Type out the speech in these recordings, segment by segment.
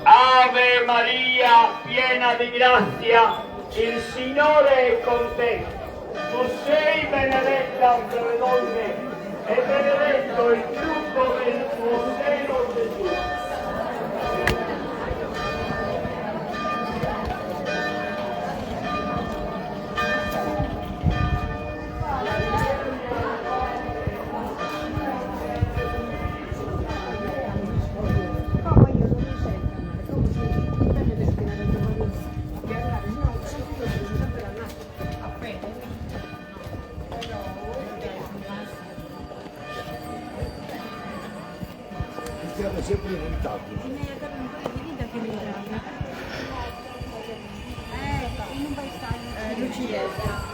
Ave Maria, piena di grazia, il Signore è con te. Tu sei benedetta fra le donne e benedetto il frutto del tuo seno, Gesù. Siamo sempre irritabili. Non vai stare. Non ci riesco.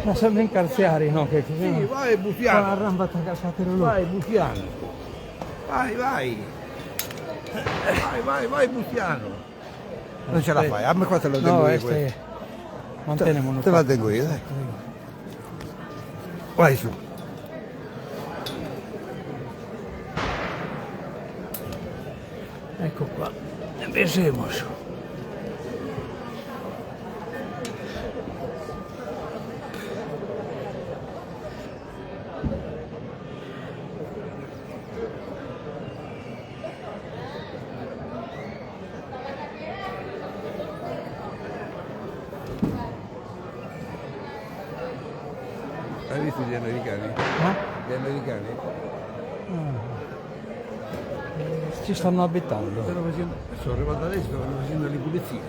Ma sempre in calziari, no? Che così. Sì, vai Con la Buffiano. rampa calciatero lui. Vai Buffiano. Vai, vai. Vai Buffiano. Non ce la fai, a me qua te lo tengo No, io. este... Mantenemos Te la tengo io, dai. Vai su. Ecco qua. Empecemos. Hai visto gli americani? Gli americani? Ci stanno abitando. Sono arrivato adesso, stanno facendo le pulizie.